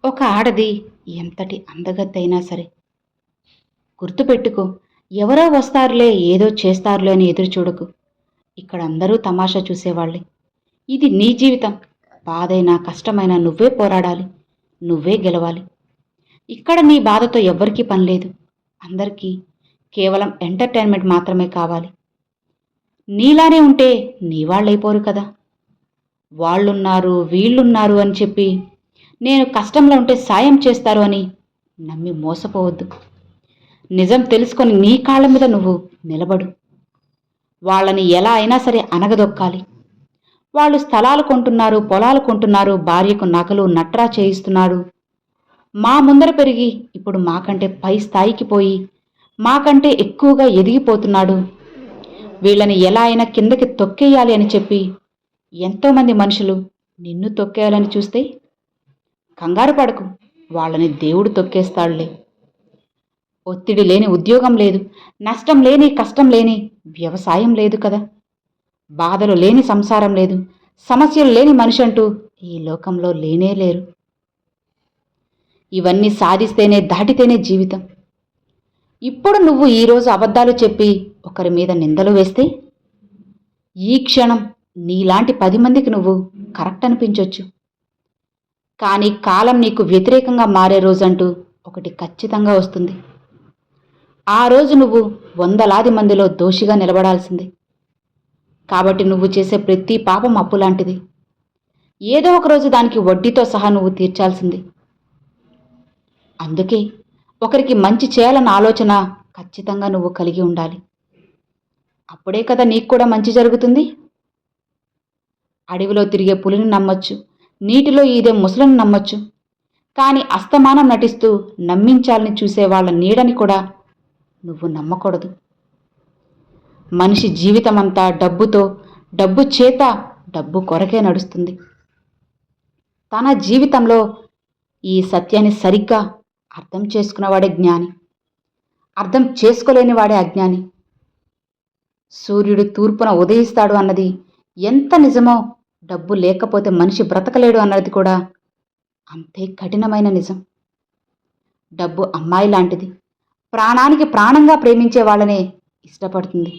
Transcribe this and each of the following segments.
ఒక ఆడది ఎంతటి అందగత్తైనా సరే గుర్తుపెట్టుకో, ఎవరో వస్తారులే ఏదో చేస్తారులే అని ఎదురు చూడకు. ఇక్కడ అందరూ తమాషా చూసేవాళ్లే. ఇది నీ జీవితం. బాధైనా కష్టమైనా నువ్వే పోరాడాలి, నువ్వే గెలవాలి. ఇక్కడ నీ బాధతో ఎవ్వరికీ పనిలేదు. అందరికీ కేవలం ఎంటర్టైన్మెంట్ మాత్రమే కావాలి. నీలానే ఉంటే నీ వాళ్ళైపోరు కదా. వాళ్ళున్నారు వీళ్ళున్నారు అని చెప్పి నేను కష్టంలో ఉంటే సాయం చేస్తారు అని నమ్మి మోసపోవద్దు. నిజం తెలుసుకొని నీ కాళ్ళ మీద నువ్వు నిలబడు. వాళ్ళని ఎలా అయినా సరే అనగదొక్కాలి. వాళ్ళు స్థలాలు కొంటున్నారు, పొలాలు కొంటున్నారు, భార్యకు నగలు నట్రా చేయిస్తున్నారు. మా ముందర పెరిగి ఇప్పుడు మాకంటే పై స్థాయికి పోయి మాకంటే ఎక్కువగా ఎదిగిపోతున్నాడు. వీళ్ళని ఎలా అయినా కిందకి తొక్కేయాలి అని చెప్పి ఎంతోమంది మనుషులు నిన్ను తొక్కేయాలని చూస్తే కంగారు పడకు, వాళ్ళని దేవుడు తొక్కేస్తాడులే. ఒత్తిడి లేని ఉద్యోగం లేదు, నష్టం లేని కష్టం లేని వ్యవసాయం లేదు కదా. బాధలు లేని సంసారం లేదు, సమస్యలు లేని మనిషి అంటూ ఈ లోకంలో లేనే లేరు. ఇవన్నీ సాధిస్తేనే దాటితేనే జీవితం. ఇప్పుడు నువ్వు ఈరోజు అబద్ధాలు చెప్పి ఒకరి మీద నిందలు వేస్తే ఈ క్షణం నీలాంటి 10 మందికి నువ్వు కరెక్ట్ అనిపించొచ్చు. కానీ కాలం నీకు వ్యతిరేకంగా మారే రోజంటూ ఒకటి ఖచ్చితంగా వస్తుంది. ఆ రోజు నువ్వు వందలాది మందిలో దోషిగా నిలబడాల్సిందే. కాబట్టి నువ్వు చేసే ప్రతి పాపం అప్పు లాంటిది. ఏదో ఒక రోజు దానికి వడ్డీతో సహా నువ్వు తీర్చాల్సింది. అందుకే ఒకరికి మంచి చేయాలన్న ఆలోచన ఖచ్చితంగా నువ్వు కలిగి ఉండాలి. అప్పుడే కదా నీకు కూడా మంచి జరుగుతుంది. అడవిలో తిరిగే పులిని నమ్మొచ్చు, నీటిలో ఈదే ముసలిని నమ్మొచ్చు. కానీ అస్తమానం నటిస్తూ నమ్మించాలని చూసే వాళ్ళ నీడని కూడా నువ్వు నమ్మకూడదు. మనిషి జీవితమంతా డబ్బుతో, డబ్బు చేత, డబ్బు కొరకే నడుస్తుంది. తన జీవితంలో ఈ సత్యాన్ని సరిగ్గా అర్థం చేసుకున్నవాడే జ్ఞాని, అర్థం చేసుకోలేని వాడే అజ్ఞాని. సూర్యుడు తూర్పున ఉదయిస్తాడు అన్నది ఎంత నిజమో, డబ్బు లేకపోతే మనిషి బ్రతకలేడు అన్నది కూడా అంతే కఠినమైన నిజం. డబ్బు అమ్మాయి లాంటిది. ప్రాణానికి ప్రాణంగా ప్రేమించే వాళ్ళనే ఇష్టపడుతుంది.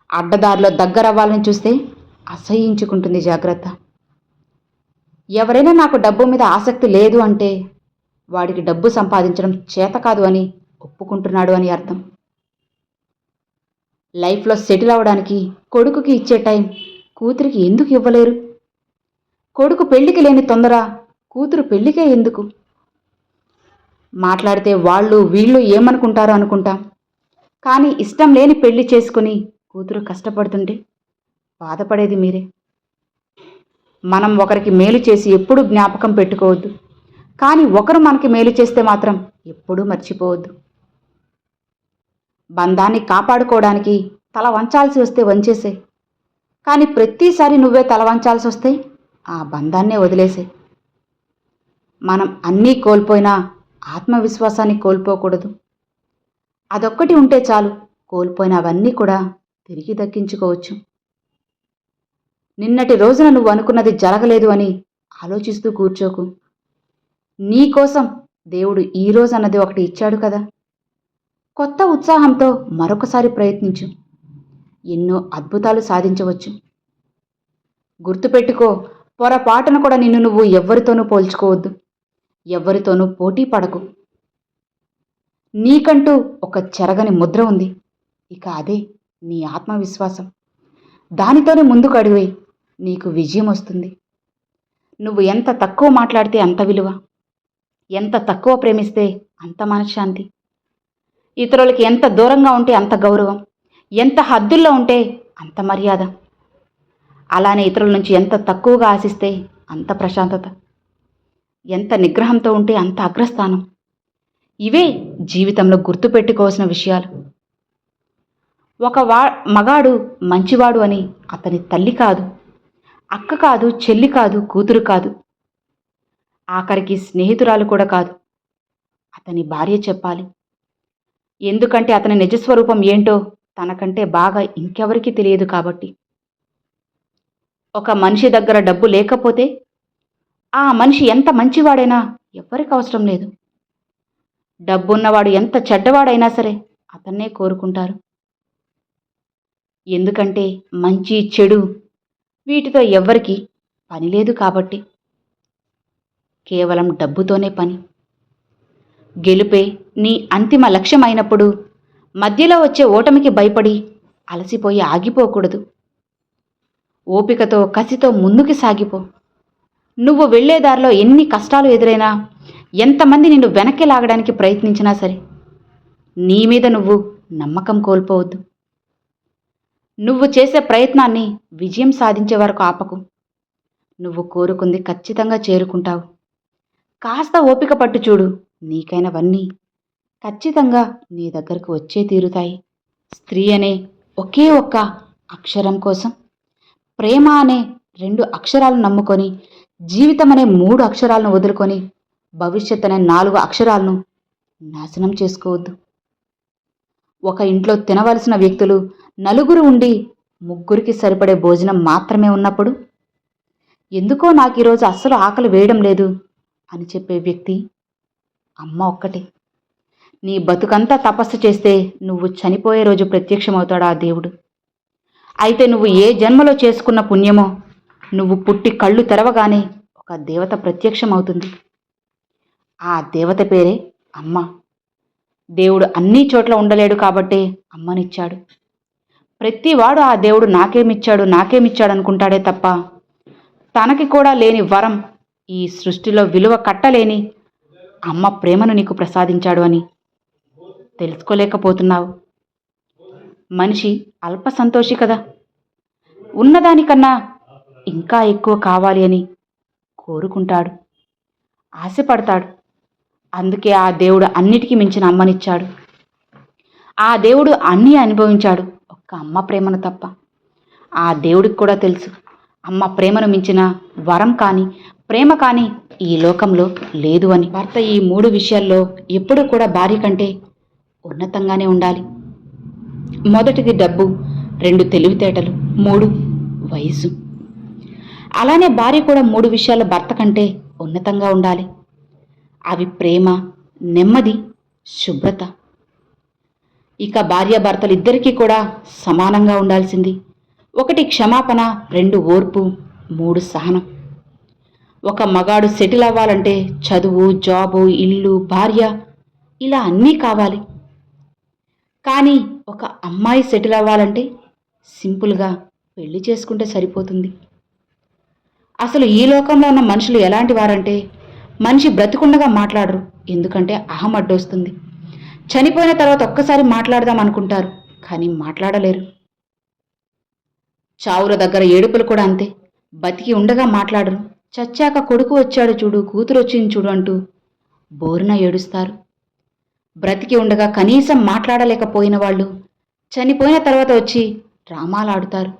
అడ్డదారిలో దగ్గరవ్వాలని చూస్తే అసహ్యించుకుంటుంది. జాగ్రత్త. ఎవరైనా నాకు డబ్బు మీద ఆసక్తి లేదు అంటే వాడికి డబ్బు సంపాదించడం చేత కాదు అని ఒప్పుకుంటున్నాడు అని అర్థం. లైఫ్లో సెటిల్ అవ్వడానికి కొడుకుకి ఇచ్చే టైం కూతురికి ఎందుకు ఇవ్వలేరు? కొడుకు పెళ్లికి లేని తొందర కూతురు పెళ్లికే ఎందుకు? మాట్లాడితే వాళ్ళు వీళ్ళు ఏమనుకుంటారో అనుకుంటాం. కానీ ఇష్టం లేని పెళ్లి చేసుకుని కూతురు కష్టపడుతుంటే బాధపడేది మీరే. మనం ఒకరికి మేలు చేసి ఎప్పుడూ జ్ఞాపకం పెట్టుకోవద్దు. కానీ ఒకరు మనకి మేలు చేస్తే మాత్రం ఎప్పుడూ మర్చిపోవద్దు. బంధాన్ని కాపాడుకోవడానికి తల వంచాల్సి వస్తే వంచేసే. కానీ ప్రతిసారి నువ్వే తల వంచాల్సి వస్తే ఆ బంధాన్నే వదిలేసే. మనం అన్నీ కోల్పోయినా ఆత్మవిశ్వాసాన్ని కోల్పోకూడదు. అదొక్కటి ఉంటే చాలు, కోల్పోయినవన్నీ కూడా తిరిగి దక్కించుకోవచ్చు. నిన్నటి రోజున నువ్వు అనుకున్నది జరగలేదు అని ఆలోచిస్తూ కూర్చోకు. నీకోసం దేవుడు ఈరోజు అన్నది ఒకటి ఇచ్చాడు కదా. కొత్త ఉత్సాహంతో మరొకసారి ప్రయత్నించు. ఎన్నో అద్భుతాలు సాధించవచ్చు. గుర్తుపెట్టుకో, పొరపాటున కూడా నిన్ను నువ్వు ఎవ్వరితోనూ పోల్చుకోవద్దు. ఎవ్వరితోనూ పోటీ పడకు. నీకంటూ ఒక చెరగని ముద్ర ఉంది. ఇక అదే నీ ఆత్మవిశ్వాసం. దానితోనే ముందుకు అడుగువేయి. నీకు విజయం వస్తుంది. నువ్వు ఎంత తక్కువ మాట్లాడితే అంత విలువ, ఎంత తక్కువ ప్రేమిస్తే అంత మనశ్శాంతి. ఇతరులకి ఎంత దూరంగా ఉంటే అంత గౌరవం, ఎంత హద్దుల్లో ఉంటే అంత మర్యాద. అలానే ఇతరుల నుంచి ఎంత తక్కువగా ఆశిస్తే అంత ప్రశాంతత, ఎంత నిగ్రహంతో ఉంటే అంత అగ్రస్థానం. ఇవే జీవితంలో గుర్తుపెట్టుకోవాల్సిన విషయాలు. ఒక మగాడు మంచివాడు అని అతని తల్లి కాదు, అక్క కాదు, చెల్లి కాదు, కూతురు కాదు, ఆఖరికి స్నేహితురాలు కూడా కాదు, అతని భార్య చెప్పాలి. ఎందుకంటే అతని నిజస్వరూపం ఏంటో తనకంటే బాగా ఇంకెవరికీ తెలియదు కాబట్టి. ఒక మనిషి దగ్గర డబ్బు లేకపోతే ఆ మనిషి ఎంత మంచివాడైనా ఎవ్వరికి అవసరం లేదు. డబ్బున్నవాడు ఎంత చెడ్డవాడైనా సరే అతన్నే కోరుకుంటారు. ఎందుకంటే మంచి చెడు వీటితో ఎవ్వరికి పని లేదు కాబట్టి. కేవలం డబ్బుతోనే పని. గెలుపే నీ అంతిమ లక్ష్యం అయినప్పుడు మధ్యలో వచ్చే ఓటమికి భయపడి అలసిపోయి ఆగిపోకూడదు. ఓపికతో కసితో ముందుకు సాగిపో. నువ్వు వెళ్లే దారిలో ఎన్ని కష్టాలు ఎదురైనా, ఎంతమంది నిన్ను వెనక్కి లాగడానికి ప్రయత్నించినా సరే నీ మీద నువ్వు నమ్మకం కోల్పోవద్దు. నువ్వు చేసే ప్రయత్నాన్ని విజయం సాధించే వరకు ఆపకు. నువ్వు కోరుకుంది ఖచ్చితంగా చేరుకుంటావు. కాస్త ఓపిక పట్టు చూడు, నీకైనవన్నీ ఖచ్చితంగా నీ దగ్గరకు వచ్చే తీరుతాయి. స్త్రీ అనే ఒకే ఒక్క అక్షరం కోసం, ప్రేమ అనే 2 అక్షరాలను నమ్ముకొని, జీవితం అనే 3 అక్షరాలను వదులుకొని, భవిష్యత్ అనే 4 అక్షరాలను నాశనం చేసుకోవద్దు. ఒక ఇంట్లో తినవలసిన వ్యక్తులు 4 ఉండి 3కి సరిపడే భోజనం మాత్రమే ఉన్నప్పుడు, ఎందుకో నాకు ఈరోజు అస్సలు ఆకలి వేయడం లేదు అని చెప్పే వ్యక్తి అమ్మ ఒక్కటే. నీ బతుకంతా తపస్సు చేస్తే నువ్వు చనిపోయే రోజు ప్రత్యక్షమవుతాడు ఆ దేవుడు. అయితే నువ్వు ఏ జన్మలో చేసుకున్న పుణ్యమో, నువ్వు పుట్టి కళ్ళు తెరవగానే ఒక దేవత ప్రత్యక్షమవుతుంది. ఆ దేవత పేరే అమ్మ. దేవుడు అన్ని చోట్ల ఉండలేడు కాబట్టే అమ్మనిచ్చాడు. ప్రతివాడు ఆ దేవుడు నాకేమిచ్చాడు అనుకుంటాడే తప్ప, తనకి కూడా లేని వరం, ఈ సృష్టిలో విలువ కట్టలేని అమ్మ ప్రేమను నీకు ప్రసాదించాడు అని తెలుసుకోలేకపోతున్నావు. మనిషి అల్ప సంతోషి కదా. ఉన్నదానికన్నా ఇంకా ఎక్కువ కావాలి అని కోరుకుంటాడు, ఆశపడతాడు. అందుకే ఆ దేవుడు అన్నిటికీ మించిన అమ్మనిచ్చాడు. ఆ దేవుడు అన్నీ అనుభవించాడు, ఒక్క అమ్మ ప్రేమను తప్ప. ఆ దేవుడికి కూడా తెలుసు, అమ్మ ప్రేమను మించిన వరం కానీ ప్రేమ కానీ ఈ లోకంలో లేదు అని. భర్త ఈ 3 విషయాల్లో ఎప్పుడూ కూడా భార్య కంటే ఉన్నతంగానే ఉండాలి. మొదటిది డబ్బు, 2 తెలివితేటలు, 3 వయసు. అలానే భార్య కూడా 3 విషయాల్లో భర్త కంటే ఉన్నతంగా ఉండాలి. అవి ప్రేమ, నెమ్మది, శుభ్రత. ఇక భార్యాభర్తలు ఇద్దరికీ కూడా సమానంగా ఉండాల్సింది. 1 క్షమాపణ, 2 ఓర్పు, 3 సహనం. ఒక మగాడు సెటిల్ అవ్వాలంటే చదువు, జాబు, ఇల్లు, భార్య ఇలా అన్నీ కావాలి. కానీ ఒక అమ్మాయి సెటిల్ అవ్వాలంటే సింపుల్గా పెళ్లి చేసుకుంటే సరిపోతుంది. అసలు ఈ లోకంలో ఉన్న మనుషులు ఎలాంటి వారంటే, మనిషి బ్రతికుండగా మాట్లాడరు, ఎందుకంటే అహం అడ్డొస్తుంది. చనిపోయిన తర్వాత ఒక్కసారి మాట్లాడదాం అనుకుంటారు, కానీ మాట్లాడలేరు. చావుల దగ్గర ఏడుపులు కూడా అంతే. బతికి ఉండగా మాట్లాడరు, చచ్చాక కొడుకు వచ్చాడు చూడు, కూతురు వచ్చింది చూడు అంటూ బోరున ఏడుస్తారు. బ్రతికి ఉండగా కనీసం మాట్లాడలేకపోయిన వాళ్ళు చనిపోయిన తర్వాత వచ్చి డ్రామాలాడుతారు.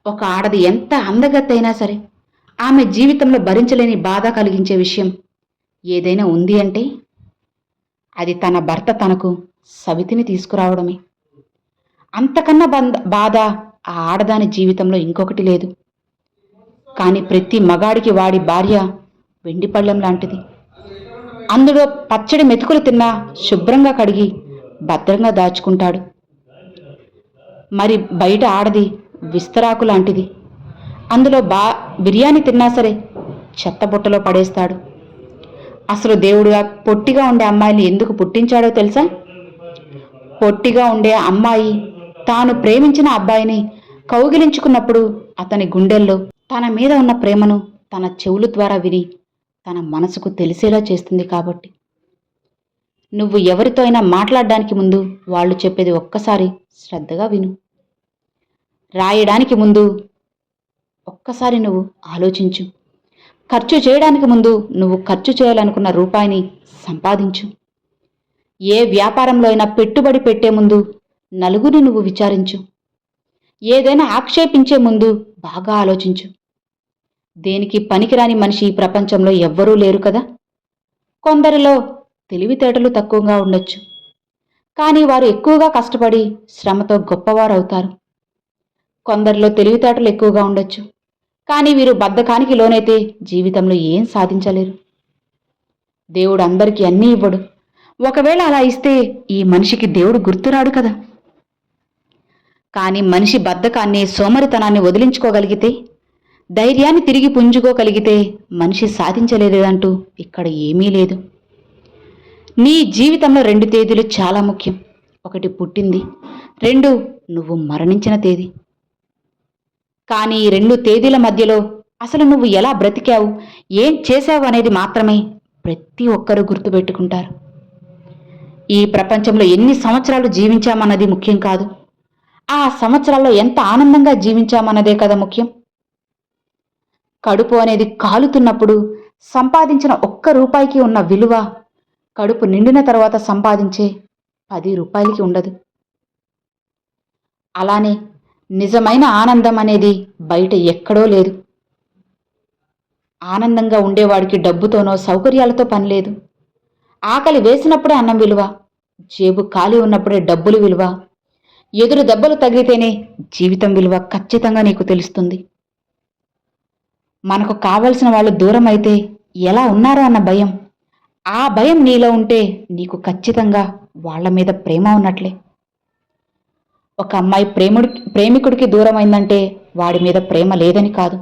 ఒక ఆడది ఎంత అందగత్తైనా సరే ఆమె జీవితంలో భరించలేని బాధ కలిగించే విషయం ఏదైనా ఉంది అంటే అది తన భర్త తనకు సవితిని తీసుకురావడమే. అంతకన్నా బాధ ఆ ఆడదాని జీవితంలో ఇంకొకటి లేదు. కానీ ప్రతి మగాడికి వాడి భార్య వెండిపళ్ళెం లాంటిది. అందులో పచ్చడి మెతుకులు తిన్నా శుభ్రంగా కడిగి భద్రంగా దాచుకుంటాడు. మరి బయట ఆడది విస్తరాకు లాంటిది. అందులో బిర్యానీ తిన్నా సరే చెత్తబుట్టలో పడేస్తాడు. అసలు దేవుడుగా పొట్టిగా ఉండే అమ్మాయిని ఎందుకు పుట్టించాడో తెలుసా? పొట్టిగా ఉండే అమ్మాయి తాను ప్రేమించిన అబ్బాయిని కౌగిలించుకున్నప్పుడు అతని గుండెల్లో తన మీద ఉన్న ప్రేమను తన చెవుల ద్వారా విని తన మనసుకు తెలిసేలా చేస్తుంది. కాబట్టి నువ్వు ఎవరితో అయినా మాట్లాడడానికి ముందు వాళ్ళు చెప్పేది ఒక్కసారి శ్రద్ధగా విను. రాయడానికి ముందు ఒక్కసారి నువ్వు ఆలోచించు. ఖర్చు చేయడానికి ముందు నువ్వు ఖర్చు చేయాలనుకున్న రూపాయిని సంపాదించు. ఏ వ్యాపారంలో అయినా పెట్టుబడి పెట్టే ముందు నలుగురిని నువ్వు విచారించు. ఏదైనా ఆక్షేపించే ముందు బాగా ఆలోచించు. దేనికి పనికిరాని మనిషి ఈ ప్రపంచంలో ఎవ్వరూ లేరు కదా. కొందరిలో తెలివితేటలు తక్కువగా ఉండొచ్చు, కానీ వారు ఎక్కువగా కష్టపడి శ్రమతో గొప్పవారవుతారు. కొందరిలో తెలివితేటలు ఎక్కువగా ఉండొచ్చు, కానీ వీరు బద్ధకానికి లోనైతే జీవితంలో ఏం సాధించలేరు. దేవుడు అందరికీ అన్నీ ఇవ్వడు. ఒకవేళ అలా ఇస్తే ఈ మనిషికి దేవుడు గుర్తురాడు కదా. కానీ మనిషి బద్ధకాన్ని, సోమరితనాన్ని వదిలించుకోగలిగితే, ధైర్యాన్ని తిరిగి పుంజుకోగలిగితే మనిషి సాధించలేదంటూ ఇక్కడ ఏమీ లేదు. నీ జీవితంలో 2 తేదీలు చాలా ముఖ్యం. ఒకటి పుట్టింది, 2 నువ్వు మరణించిన తేదీ. కానీ ఈ 2 తేదీల మధ్యలో అసలు నువ్వు ఎలా బ్రతికావు, ఏం చేశావు అనేది మాత్రమే ప్రతి ఒక్కరూ గుర్తుపెట్టుకుంటారు. ఈ ప్రపంచంలో ఎన్ని సంవత్సరాలు జీవించామన్నది ముఖ్యం కాదు, ఆ సంవత్సరాల్లో ఎంత ఆనందంగా జీవించామన్నదే కదా ముఖ్యం. కడుపు అనేది కాలుతున్నప్పుడు సంపాదించిన ఒక్క రూపాయికి ఉన్న విలువ కడుపు నిండిన తర్వాత సంపాదించే 10 రూపాయలకి ఉండదు. అలానే నిజమైన ఆనందం అనేది బయట ఎక్కడో లేదు. ఆనందంగా ఉండేవాడికి డబ్బుతోనో సౌకర్యాలతో పని లేదు. ఆకలి వేసినప్పుడే అన్నం విలువ, జేబు ఖాళీ ఉన్నప్పుడే డబ్బులు విలువ, ఎదురు దెబ్బలు తగిలితేనే జీవితం విలువ ఖచ్చితంగా నీకు తెలుస్తుంది. మనకు కావలసిన వాళ్ళు దూరం అయితే ఎలా ఉన్నారో అన్న భయం, ఆ భయం నీలో ఉంటే నీకు ఖచ్చితంగా వాళ్ళ మీద ప్రేమ ఉన్నట్లే. ఒక అమ్మాయి ప్రేమికుడికి దూరమైందంటే వాడి మీద ప్రేమ లేదని కాదు,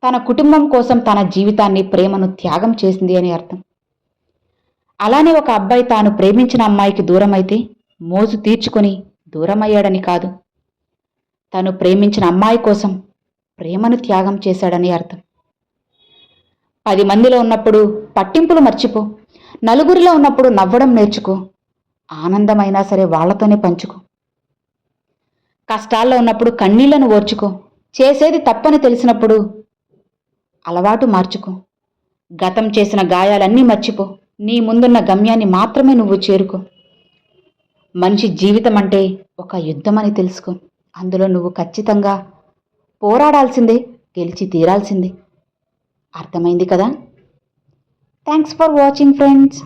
తన కుటుంబం కోసం తన జీవితాన్ని, ప్రేమను త్యాగం చేసింది అని అర్థం. అలానే ఒక అబ్బాయి తాను ప్రేమించిన అమ్మాయికి దూరమైతే మోజు తీర్చుకొని దూరమయ్యాడని కాదు, తను ప్రేమించిన అమ్మాయి కోసం ప్రేమను త్యాగం చేశాడని అర్థం. 10 మందిలో ఉన్నప్పుడు పట్టింపులు మర్చిపో, నలుగురిలో ఉన్నప్పుడు నవ్వడం నేర్చుకో, ఆనందమైనా సరే వాళ్లతోనే పంచుకో. కష్టాల్లో ఉన్నప్పుడు కన్నీళ్లను ఓర్చుకో, చేసేది తప్పని తెలిసినప్పుడు అలవాటు మార్చుకో. గతం చేసిన గాయాలన్నీ మర్చిపో, నీ ముందున్న గమ్యాన్ని మాత్రమే నువ్వు చేరుకో. మనిషి జీవితం అంటే ఒక యుద్ధమని తెలుసుకో, అందులో నువ్వు ఖచ్చితంగా పోరాడాల్సిందే, గెలిచి తీరాల్సిందే. అర్థమైంది కదా? Thanks for watching friends.